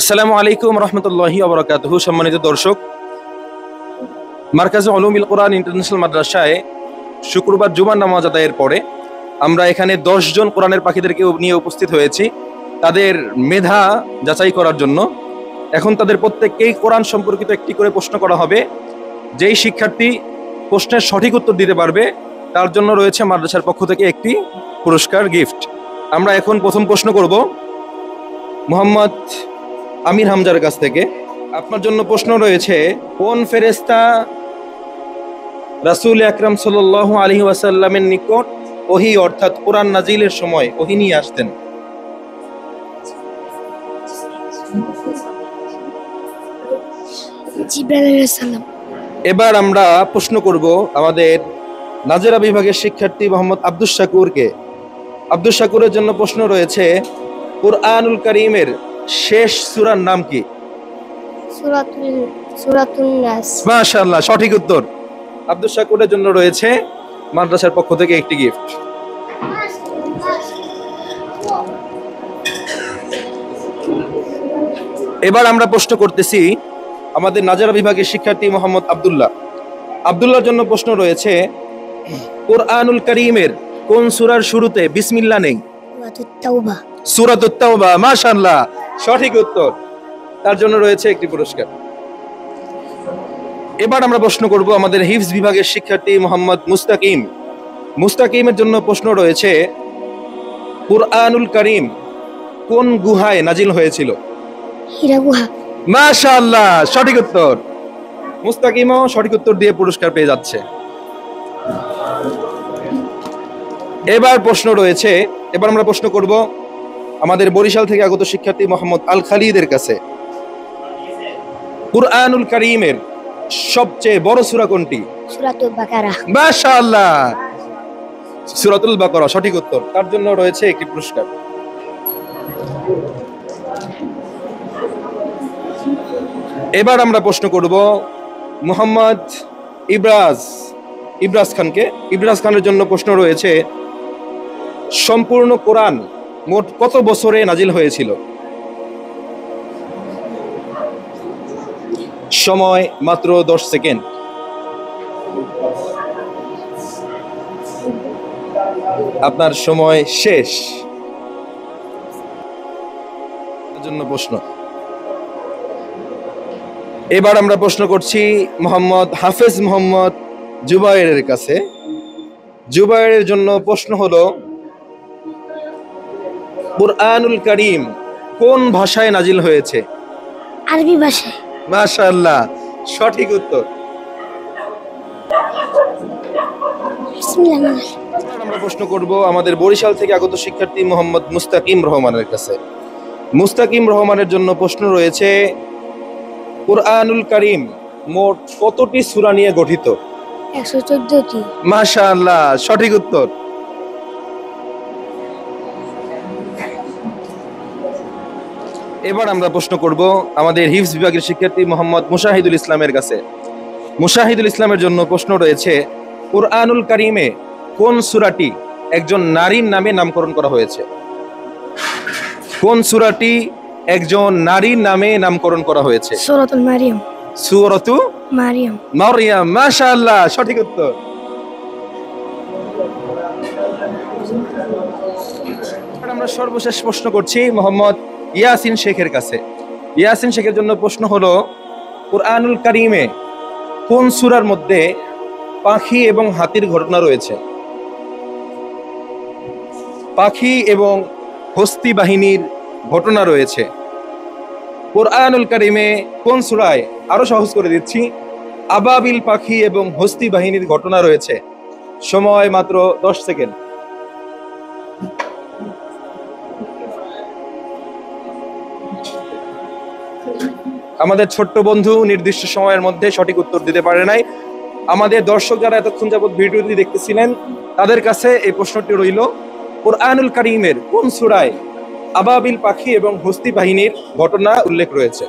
আসসালামু আলাইকুম রহমতুল্লাহি ওয়া বারাকাতুহু। সম্মানিত দর্শক, মারকাজে উলুমুল কোরআন ইন্টারন্যাশনাল মাদ্রাসায় শুক্রবার জুমার নামাজ আদায়ের পরে আমরা এখানে 10 জন কোরআনের পাখিদেরকে নিয়ে উপস্থিত হয়েছি তাদের মেধা যাচাই করার জন্য। এখন তাদের প্রত্যেককেই কোরআন সম্পর্কিত একটি করে প্রশ্ন করা হবে। যেই শিক্ষার্থী প্রশ্নের সঠিক উত্তর দিতে পারবে তার জন্য রয়েছে মাদ্রাসার পক্ষ থেকে একটি পুরস্কার গিফট। আমরা এখন প্রথম প্রশ্ন করব মোহাম্মদ আমির হামজার কাছ থেকে। আপনার জন্য প্রশ্ন রয়েছে, কোন ফেরেশতা রাসূল আকরাম সাল্লাল্লাহু আলাইহি ওয়াসাল্লামের নিকট ওহী অর্থাৎ কোরআন নাজিলের সময় ওহী নিয়ে আসতেন? জিবরাইল আলাইহিস সালাম। এবার আমরা প্রশ্ন করব আমাদের নাজেরা বিভাগের শিক্ষার্থী মোহাম্মদ আব্দুস শাকুরকে। আব্দুস শাকুরের জন্য প্রশ্ন রয়েছে, কুরআনুল কারীমের শেষ সূরার নাম কি? সূরাতুন নাস। মাশাআল্লাহ, সঠিক উত্তর। আব্দুস শাকুরের জন্য রয়েছে মাদ্রাসার পক্ষ থেকে একটি গিফট। এবার আমরা প্রশ্ন করতেছি আমাদের নাজেরা বিভাগের শিক্ষার্থী মোহাম্মদ আব্দুল্লাহর জন্য প্রশ্ন রয়েছে, কুরআনুল কারীমের কোন সূরার শুরুতে বিসমিল্লাহ নেই? সূরাতুত তাওবা। মাশাআল্লাহ, সঠিক উত্তর। তার জন্য রয়েছে একটি পুরস্কার। এবার আমরা প্রশ্ন করব আমাদের হিফজ বিভাগের শিক্ষার্থী মোহাম্মদ মুস্তাকিমের জন্য প্রশ্ন রয়েছে, কুরআনুল কারীম কোন গুহায় নাজিল হয়েছিল? হীরা গুহা। মাশাআল্লাহ, সঠিক উত্তর। মুস্তাকিমও সঠিক উত্তর দিয়ে পুরস্কার পেয়ে যাচ্ছে। এবার আমরা প্রশ্ন করব আমাদের বরিশাল থেকে আগত শিক্ষার্থী মোহাম্মদ আল খালিদের কাছে। কুরআনুল কারীমের সবচেয়ে বড় সূরা কোনটি? সূরাতুল বাকারা। মাশাআল্লাহ, সূরাতুল বাকারা সঠিক উত্তর। তার জন্য রয়েছে একটি পুরস্কার। এবার আমরা প্রশ্ন করব মোহাম্মদ ইবরাজ খানের জন্য প্রশ্ন রয়েছে, সম্পূর্ণ কোরআন মোট কত বছরে নাজিল হয়েছিল? সময় মাত্র 10 সেকেন্ড। আপনার সময় শেষ। জন্য প্রশ্ন। এবার আমরা প্রশ্ন করছি হাফেজ মোহাম্মদ জুবায়েরের কাছে। জুবায়েরের জন্য প্রশ্ন হলো, কুরআনুল কারীম কোন ভাষায় নাজিল হয়েছে? আরবি ভাষায়। মাশাআল্লাহ, সঠিক উত্তর। আমরা প্রশ্ন করব আমাদের বরিশাল থেকে আগত শিক্ষার্থী মোহাম্মদ মুস্তাকিম রহমানের কাছে। মুস্তাকিম রহমানের জন্য প্রশ্ন রয়েছে, কুরআনুল কারীম মোট কতটি সূরা নিয়ে গঠিত? 114টি। মাশাআল্লাহ, সঠিক উত্তর। এবার আমরা প্রশ্ন করব আমাদের হিফজ বিভাগের শিক্ষার্থী মোহাম্মদ মুশাহিদুল ইসলামের কাছে। মুশাহিদুল ইসলামের জন্য প্রশ্ন রয়েছে, কুরআনুল কারীমে কোন সূরাটি একজন নারীর নামে নামকরণ করা হয়েছে? কোন সূরাটি একজন নারীর নামে নামকরণ করা হয়েছে? সূরাতুল মারিয়াম। সূরাতু মারিয়াম। মাশাআল্লাহ, সঠিক উত্তর। আমরা সর্বশেষ প্রশ্ন করছি মোহাম্মদ ইয়াসিন শেখের কাছে। ইয়াসিন শেখের জন্য প্রশ্ন হলো, কুরআনুল কারীমে কোন সূরার মধ্যে পাখি এবং হাতির ঘটনা রয়েছে? পাখি এবং হস্তি বাহিনীর ঘটনা রয়েছে। কুরআনুল কারীমে কোন সূরায়, আরো সহজ করে দিচ্ছি, আবাবিল পাখি এবং হস্তি বাহিনীর ঘটনা রয়েছে? সময় মাত্র 10 সেকেন্ড। আমাদের ছোট্ট বন্ধু নির্দিষ্ট সময়ের মধ্যে সঠিক উত্তর দিতে পারে নাই। আমাদের দর্শক যারা এতক্ষণ যাবত ভিডিওটি দেখতেছিলেন তাদের কাছে এই প্রশ্নটি রইল, কুরআনুল কারীমের কোন সূরায় আবাবিল পাখি এবং হস্তি বাহিনীর ঘটনা উল্লেখ রয়েছে?